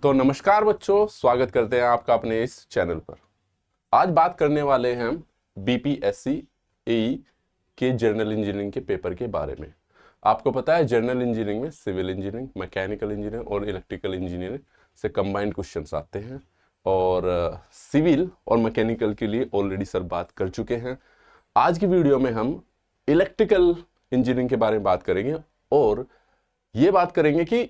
तो नमस्कार बच्चों, स्वागत करते हैं आपका अपने इस चैनल पर। आज बात करने वाले हैं हम बीपीएससी एई के जनरल इंजीनियरिंग के पेपर के बारे में। आपको पता है जनरल इंजीनियरिंग में सिविल इंजीनियरिंग, मैकेनिकल इंजीनियरिंग और इलेक्ट्रिकल इंजीनियरिंग से कंबाइंड क्वेश्चंस आते हैं और सिविल और मैकेनिकल के लिए ऑलरेडी सर बात कर चुके हैं। आज की वीडियो में हम इलेक्ट्रिकल इंजीनियरिंग के बारे में बात करेंगे और ये बात करेंगे कि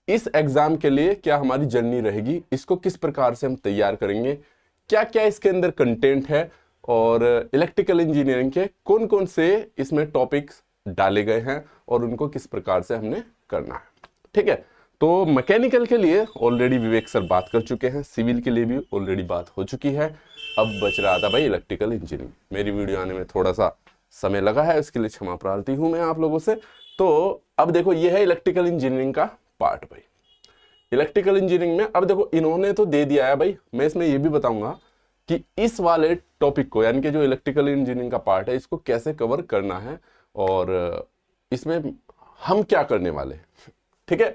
इस एग्जाम के लिए क्या हमारी जर्नी रहेगी, इसको किस प्रकार से हम तैयार करेंगे, क्या क्या इसके अंदर कंटेंट है और इलेक्ट्रिकल इंजीनियरिंग के कौन कौन से इसमें टॉपिक्स डाले गए हैं और उनको किस प्रकार से हमने करना है। ठीक है, तो मैकेनिकल के लिए ऑलरेडी विवेक सर बात कर चुके हैं, सिविल के लिए भी ऑलरेडी बात हो चुकी है। अब बच रहा था भाई इलेक्ट्रिकल इंजीनियरिंग। मेरी वीडियो आने में थोड़ा सा समय लगा है, इसके लिए क्षमा प्रार्थी हूं मैं आप लोगों से। तो अब देखो, ये है इलेक्ट्रिकल इंजीनियरिंग का पार्ट भाई। इलेक्ट्रिकल इंजीनियरिंग में अब देखो इन्होंने तो दे दिया है भाई, मैं इसमें ये भी बताऊंगा कि इस वाले टॉपिक को, यानी कि जो इलेक्ट्रिकल इंजीनियरिंग का पार्ट है, इसको कैसे कवर करना है और इसमें हम क्या करने वाले हैं। ठीक है,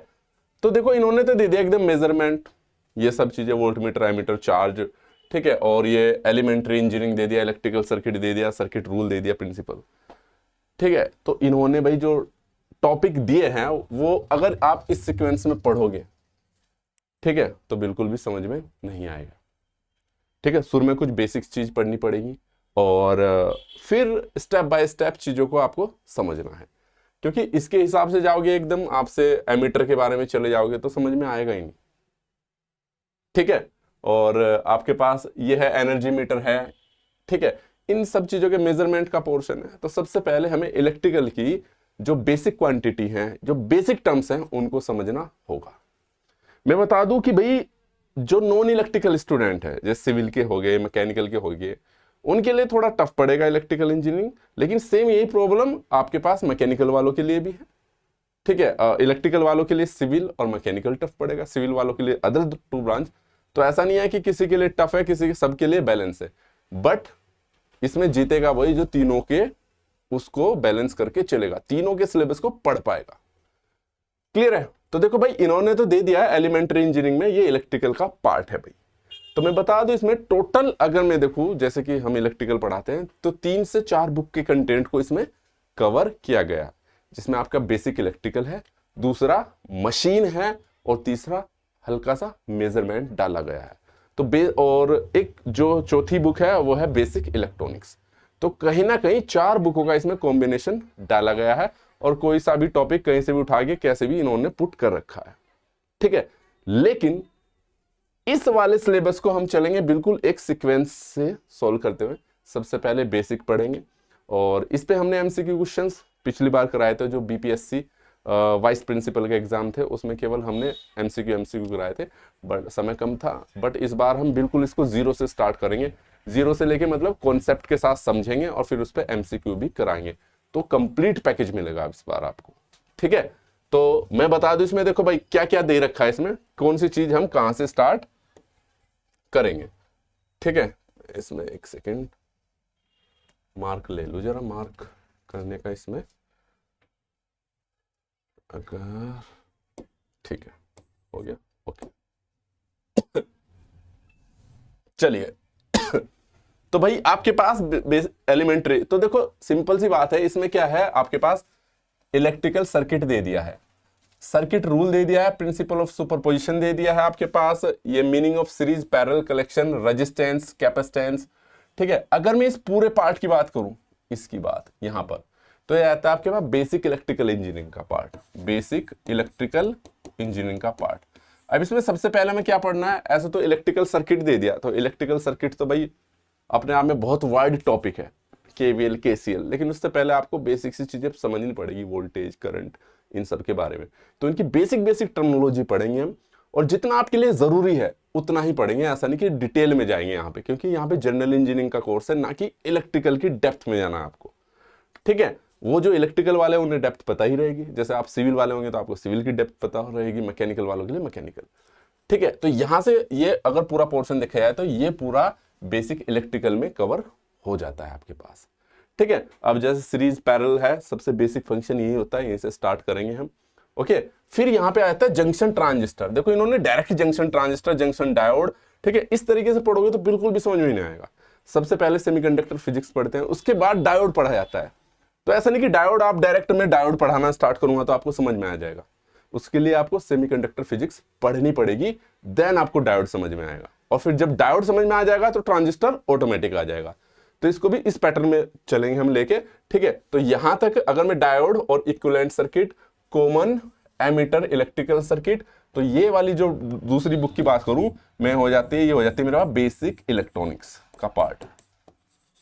तो देखो इन्होंने तो दे दिया एकदम मेजरमेंट, ये सब चीजें, वोल्टमीटर, एमीटर, चार्ज। ठीक है, और ये एलिमेंट्री इंजीनियरिंग दे दिया, इलेक्ट्रिकल सर्किट दे दिया, सर्किट रूल दे दिया, प्रिंसिपल। ठीक है, तो इन्होंने भाई जो टॉपिक दिए हैं वो अगर आप इस सीक्वेंस में पढ़ोगे, ठीक है, तो बिल्कुल भी समझ में नहीं आएगा। ठीक है, शुरू में कुछ बेसिक चीज पढ़नी पड़ेगी और फिर स्टेप बाय स्टेप चीजों को आपको समझना है, क्योंकि इसके हिसाब से जाओगे एकदम आपसे एमीटर के बारे में चले जाओगे तो समझ में आएगा ही नहीं। ठीक है, और आपके पास ये है एनर्जी मीटर है। ठीक है, इन सब चीजों के मेजरमेंट का पोर्शन है। तो सबसे पहले हमें इलेक्ट्रिकल की जो बेसिक क्वांटिटी है, जो बेसिक टर्म्स हैं, उनको समझना होगा। मैं बता दूं कि भाई जो नॉन इलेक्ट्रिकल स्टूडेंट है, जैसे सिविल के हो गए, मैकेनिकल के हो गए, उनके लिए थोड़ा टफ पड़ेगा इलेक्ट्रिकल इंजीनियरिंग, लेकिन सेम यही प्रॉब्लम आपके पास मैकेनिकल वालों के लिए भी है। ठीक है, इलेक्ट्रिकल वालों के लिए सिविल और मैकेनिकल टफ पड़ेगा, सिविल वालों के लिए अदर टू ब्रांच। तो ऐसा नहीं है कि किसी के लिए टफ है, किसी के, सबके लिए बैलेंस है, बट इसमें जीतेगा वही जो तीनों के उसको बैलेंस करके चलेगा, तीनों के सिलेबस को पढ़ पाएगा। क्लियर है? तो देखो भाई इन्होंने तो दे दिया है एलिमेंट्री इंजीनियरिंग में ये इलेक्ट्रिकल का पार्ट है भाई। तो मैं बता दूं इसमें टोटल अगर मैं देखूं, जैसे कि हम इलेक्ट्रिकल पढ़ाते हैं, तो 3 से 4 बुक के कंटेंट को इसमें कवर किया गया, जिसमें आपका बेसिक इलेक्ट्रिकल है, दूसरा मशीन है और तीसरा हल्का सा मेजरमेंट डाला गया है। तो और एक जो चौथी बुक है वो है बेसिक इलेक्ट्रॉनिक्स। तो कहीं ना कहीं 4 बुकों का इसमें कॉम्बिनेशन डाला गया है और कोई सा भी टॉपिक कहीं से भी उठा के कैसे भी इन्होंने पुट कर रखा है। ठीक है, लेकिन इस वाले सिलेबस को हम चलेंगे बिल्कुल एक सीक्वेंस से सॉल्व करते हुए। सबसे पहले बेसिक पढ़ेंगे और इस पे हमने एमसीक्यू क्वेश्चंस पिछली बार कराए थे, जो बीपीएससी वाइस प्रिंसिपल के एग्जाम थे, उसमें केवल हमने एमसीक्यू कराए थे, बट समय कम था। बट इस बार हम बिल्कुल इसको जीरो से स्टार्ट करेंगे, जीरो से लेके मतलब कॉन्सेप्ट के साथ समझेंगे और फिर उस पर एमसीक्यू भी कराएंगे। तो कंप्लीट पैकेज मिलेगा इस बार आपको। ठीक है, तो मैं बता दूं इसमें देखो भाई क्या क्या दे रखा है, इसमें कौन सी चीज हम कहां से स्टार्ट करेंगे। ठीक है, इसमें एक सेकेंड मार्क ले लो जरा, मार्क करने का इसमें, अगर ठीक है हो गया, ओके। चलिए तो भाई आपके पास एलिमेंट्री, तो देखो सिंपल सी बात है, इसमें क्या है, आपके पास इलेक्ट्रिकल सर्किट दे दिया है, सर्किट रूल दे दिया है, प्रिंसिपल ऑफ सुपरपोजिशन दे दिया है आपके पास, ये meaning of series, parallel collection, resistance, capacitance. ठीक है, अगर मैं इस पूरे पार्ट की बात करूं, इसकी बात यहां पर, तो ये आता है आपके पास बेसिक इलेक्ट्रिकल इंजीनियरिंग का पार्ट, बेसिक इलेक्ट्रिकल इंजीनियरिंग का पार्ट। अब इसमें सबसे पहले हमें क्या पढ़ना है, ऐसे तो इलेक्ट्रिकल सर्किट दे दिया, तो इलेक्ट्रिकल सर्किट तो भाई अपने आप में बहुत वाइड टॉपिक है, केवीएल, केसीएल, लेकिन उससे पहले आपको बेसिक सी चीजें समझनी पड़ेगी, वोल्टेज, करंट, इन सब के बारे में। तो इनकी बेसिक बेसिक टर्मिनोलॉजी पढ़ेंगे हम, और जितना आपके लिए जरूरी है उतना ही पढ़ेंगे, ऐसा नहीं कि डिटेल में जाएंगे यहाँ पे, क्योंकि यहाँ पे जनरल इंजीनियरिंग का कोर्स है, ना कि इलेक्ट्रिकल की डेप्थ में जाना है आपको। ठीक है, वो जो इलेक्ट्रिकल वाले उन्हें डेप्थ पता ही रहेगी, जैसे आप सिविल वाले होंगे तो आपको सिविल की डेप्थ पता रहेगी, मैकेनिकल वालों के लिए मैकेनिकल। ठीक है, तो यहां से ये अगर पूरा पोर्शन देखा जाए तो ये पूरा बेसिक इलेक्ट्रिकल में कवर हो जाता है आपके पास। ठीक है, अब जैसे सीरीज पैरेलल है, सबसे बेसिक फंक्शन यही होता है, यहीं से स्टार्ट करेंगे हम। ओके। फिर यहाँ पे आता है जंक्शन ट्रांजिस्टर। देखो इन्होंने direct junction transistor, junction diode, ठीक है, इस तरीके से पढ़ोगे तो बिल्कुल भी समझ में नहीं आएगा। सबसे पहले सेमीकंडक्टर फिजिक्स पढ़ते हैं, उसके बाद डायोड पढ़ा जाता है। तो ऐसा नहीं कि डायोड आप डायरेक्ट में डायोड पढ़ाना स्टार्ट करूंगा तो आपको समझ में आ जाएगा। उसके लिए आपको सेमीकंडक्टर फिजिक्स पढ़नी पड़ेगी, देन आपको डायोड समझ में आएगा। और फिर जब डायोड समझ में आ जाएगा तो ट्रांजिस्टर ऑटोमेटिक आ जाएगा। तो इसको भी इस पैटर्न में चलेंगे हम लेके, ठीक है। तो यहां तक अगर मैं डायोड और equivalent circuit, common ammeter, electrical circuit, तो ये वाली जो दूसरी बुक की बात करूं मैं, हो जाती है, ये हो जाती है मेरा बेसिक इलेक्ट्रॉनिक्स का पार्ट।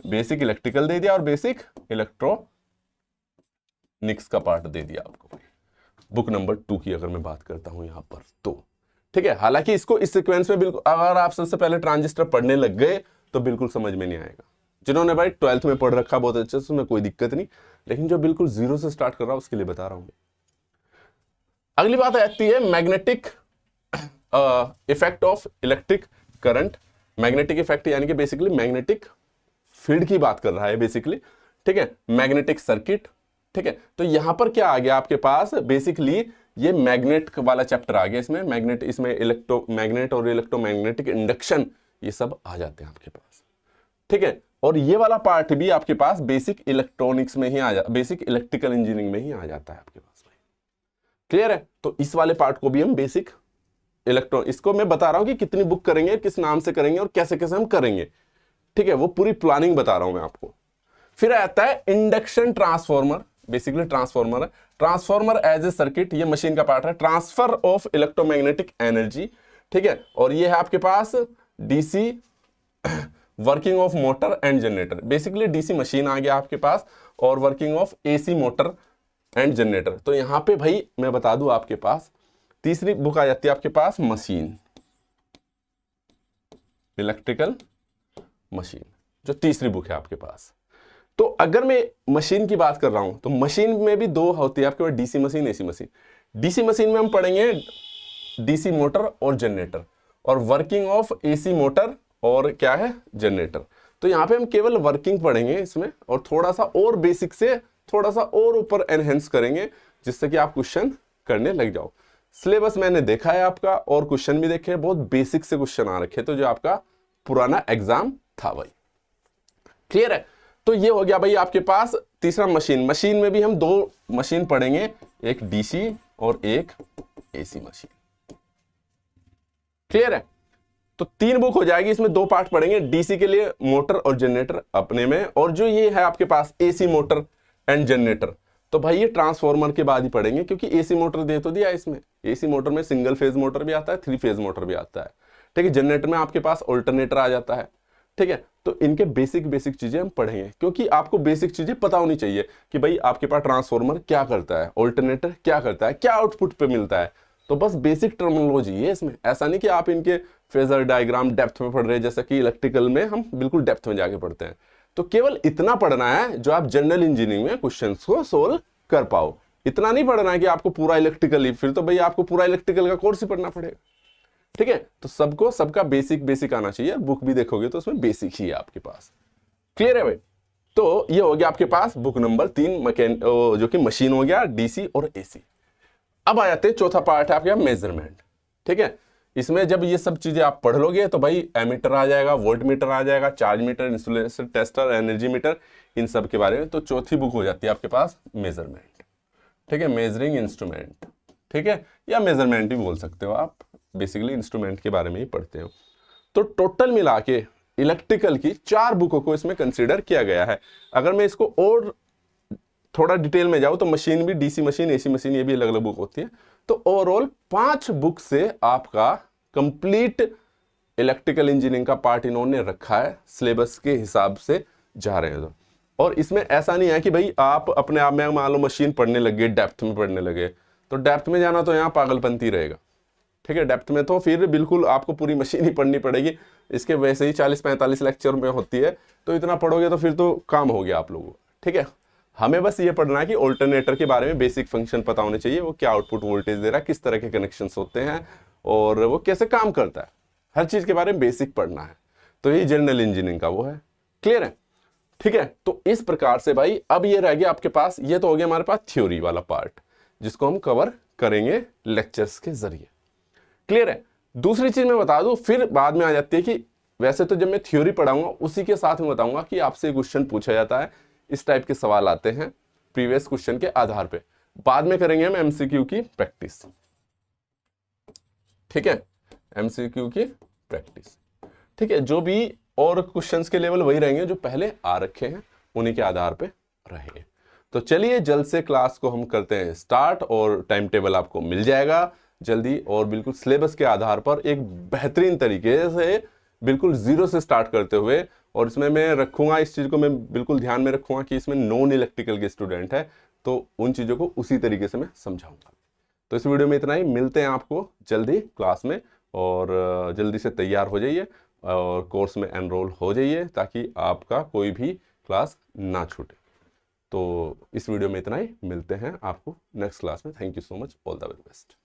बेसिक इलेक्ट्रिकल दे दिया और बेसिक इलेक्ट्रॉनिक्स का पार्ट दे दिया आपको। बुक नंबर 2 की अगर मैं बात करता हूं यहां पर तो, ठीक है। हालांकि इसको इस सीक्वेंस में बिल्कुल, अगर आप सबसे पहले ट्रांजिस्टर पढ़ने लग गए तो बिल्कुल समझ में नहीं आएगा। जिन्होंने भाई 12th में पढ़ रखा बहुत अच्छे से, उसमें कोई दिक्कत नहीं, लेकिन जो बिल्कुल जीरो से स्टार्ट कर रहा हूं उसके लिए बता रहा हूं। अगली बात आती है magnetic effect of electric current. Magnetic effect यानी कि बेसिकली मैग्नेटिक फील्ड की बात कर रहा है बेसिकली, ठीक है। मैग्नेटिक सर्किट, ठीक है। तो यहां पर क्या आ गया आपके पास, बेसिकली ये मैग्नेट वाला चैप्टर आ गया इसमें। मैग्नेट, इसमें मैग्नेट और इलेक्ट्रोमैग्नेटिक इंडक्शन, ये सब आ जाते हैं आपके पास, ठीक है। और ये वाला पार्ट भी आपके पास बेसिक इलेक्ट्रॉनिक्स में ही आ जाता, बेसिक इलेक्ट्रिकल इंजीनियरिंग में ही आ जाता है आपके पास भाई। क्लियर है। तो इस वाले पार्ट को भी हम बेसिक इलेक्ट्रॉन, इसको मैं बता रहा हूं कि कितनी बुक करेंगे, किस नाम से करेंगे और कैसे कैसे हम करेंगे, ठीक है। वो पूरी प्लानिंग बता रहा हूं मैं आपको। फिर आता है इंडक्शन ट्रांसफॉर्मर। बेसिकली ट्रांसफॉर्मर है, ट्रांसफॉर्मर एज ए सर्किट, ये मशीन का पार्ट है। ट्रांसफर ऑफ इलेक्ट्रोमैग्नेटिक एनर्जी, ठीक है। और ये है आपके पास DC working of motor and generator. Basically DC machine आ गया आपके पास, और working of AC motor and generator. तो यहां पे भाई मैं बता दूं आपके पास तीसरी बुक आ जाती है आपके पास मशीन, इलेक्ट्रिकल मशीन, जो तीसरी बुक है आपके पास। तो अगर मैं मशीन की बात कर रहा हूं तो मशीन में भी दो होती है आपके पास, DC machine, AC machine. DC machine में हम पढ़ेंगे डीसी मोटर और जनरेटर, और वर्किंग ऑफ एसी मोटर और क्या है, जनरेटर। तो यहां पे हम केवल वर्किंग पढ़ेंगे इसमें, और थोड़ा सा और बेसिक से थोड़ा सा और ऊपर एनहेंस करेंगे, जिससे कि आप क्वेश्चन करने लग जाओ। सिलेबस मैंने देखा है आपका, और क्वेश्चन भी देखे, बहुत बेसिक से क्वेश्चन आ रखे, तो जो आपका पुराना एग्जाम था भाई। क्लियर है। तो ये हो गया भाई आपके पास तीसरा मशीन। मशीन में भी हम दो मशीन पढ़ेंगे, एक डीसी और एक एसी मशीन। क्लियर है। तो 3 बुक हो जाएगी, इसमें 2 पार्ट पढ़ेंगे, डीसी के लिए मोटर और जनरेटर अपने में, और जो ये है आपके पास एसी मोटर एंड जनरेटर, तो भाई ये ट्रांसफॉर्मर के बाद ही पढ़ेंगे, क्योंकि एसी मोटर दे तो दिया इसमें। एसी मोटर में सिंगल फेज मोटर भी आता है, 3 फेज मोटर भी आता है, ठीक है। जनरेटर में आपके पास ऑल्टरनेटर आ जाता है, ठीक है। तो इनके बेसिक चीजें हम पढ़ेंगे, क्योंकि आपको बेसिक चीजें पता होनी चाहिए कि भाई आपके पास ट्रांसफॉर्मर क्या करता है, ऑल्टरनेटर क्या करता है, क्या आउटपुट पे मिलता है। तो बस बेसिक टर्मिनोलॉजी है इसमें। ऐसा नहीं कि आप इनके फेजर डायग्राम डेप्थ में पढ़ रहे हैं, जैसा कि इलेक्ट्रिकल में हम बिल्कुल डेप्थ में जाके पढ़ते हैं। तो केवल इतना पढ़ना है जो आप जनरल इंजीनियरिंग में क्वेश्चंस को सोल्व कर पाओ। इतना नहीं पढ़ना है कि आपको पूरा इलेक्ट्रिकल ही, फिर तो भाई आपको पूरा इलेक्ट्रिकल का कोर्स ही पढ़ना पड़ेगा, ठीक है। तो सबको सबका बेसिक आना चाहिए। बुक भी देखोगे तो उसमें बेसिक ही है आपके पास। क्लियर है भाई। तो ये हो गया आपके पास बुक नंबर 3 जो कि मशीन हो गया, डीसी और एसी। अब आ जाते हैं चौथा पार्ट है आपके मेजरमेंट, ठीक है। इसमें जब ये सब चीजें आप पढ़ लोगे तो भाई एमीटर आ जाएगा, वोल्ट मीटर आ जाएगा, charge meter, insulation tester, energy meter, इन सब के बारे में। तो चौथी बुक हो जाती है आपके पास मेजरमेंट, ठीक है। मेजरिंग इंस्ट्रूमेंट, ठीक है, या मेजरमेंट भी बोल सकते हो आप, बेसिकली इंस्ट्रूमेंट के बारे में ही पढ़ते हो। तो टोटल मिला के इलेक्ट्रिकल की 4 बुकों को इसमें कंसीडर किया गया है। अगर मैं इसको और थोड़ा डिटेल में जाऊं तो मशीन भी, डीसी मशीन, एसी मशीन, ये भी अलग अलग बुक होती है। तो ओवरऑल 5 बुक से आपका कंप्लीट इलेक्ट्रिकल इंजीनियरिंग का पार्ट इन्होंने रखा है, सिलेबस के हिसाब से जा रहे हैं। और इसमें ऐसा नहीं है कि भाई आप अपने आप में मान लो मशीन पढ़ने लगे, डेप्थ में पढ़ने लगे, तो डेप्थ में जाना तो यहाँ पागलपंती रहेगा, ठीक है। डेप्थ में तो फिर बिल्कुल आपको पूरी मशीन ही पढ़नी पड़ेगी। इसके वैसे ही 40-45 लेक्चर में होती है, तो इतना पढ़ोगे तो फिर तो काम हो गया आप लोगों, ठीक है। हमें बस ये पढ़ना है कि ऑल्टरनेटर के बारे में बेसिक फंक्शन पता होने चाहिए, वो क्या आउटपुट वोल्टेज दे रहा है, किस तरह के कनेक्शंस होते हैं और वो कैसे काम करता है, हर चीज के बारे में बेसिक पढ़ना है। तो ये जनरल इंजीनियरिंग का वो है। क्लियर है, ठीक है। तो इस प्रकार से भाई अब ये रह गया आपके पास, ये तो हो गया हमारे पास थ्योरी वाला पार्ट जिसको हम कवर करेंगे लेक्चर्स के जरिए। क्लियर है? दूसरी चीज मैं बता दूं, फिर बाद में आ जाती है कि वैसे तो जब मैं थ्योरी पढ़ाऊंगा उसी के साथ में बताऊंगा कि आपसे क्वेश्चन पूछा जाता है, इस टाइप के सवाल आते हैं प्रीवियस क्वेश्चन के आधार पे। बाद में करेंगे हम एमसीक्यू की प्रैक्टिस। ठीक है, एमसीक्यू की प्रैक्टिस। ठीक है, जो भी और क्वेश्चंस के लेवल वही रहेंगे जो पहले आ रखे हैं, उन्हीं के आधार पे रहेंगे। तो चलिए जल्द से क्लास को हम करते हैं स्टार्ट, और टाइम टेबल आपको मिल जाएगा जल्दी, और बिल्कुल सिलेबस के आधार पर एक बेहतरीन तरीके से बिल्कुल जीरो से स्टार्ट करते हुए। और इसमें मैं रखूंगा, इस चीज को मैं बिल्कुल ध्यान में रखूंगा कि इसमें नॉन इलेक्ट्रिकल के स्टूडेंट है, तो उन चीजों को उसी तरीके से मैं समझाऊंगा। तो इस वीडियो में इतना ही, मिलते हैं आपको जल्दी क्लास में, और जल्दी से तैयार हो जाइए और कोर्स में एनरोल हो जाइए ताकि आपका कोई भी क्लास ना छूटे। तो इस वीडियो में इतना ही, मिलते हैं आपको नेक्स्ट क्लास में। Thank you so much, all the very best.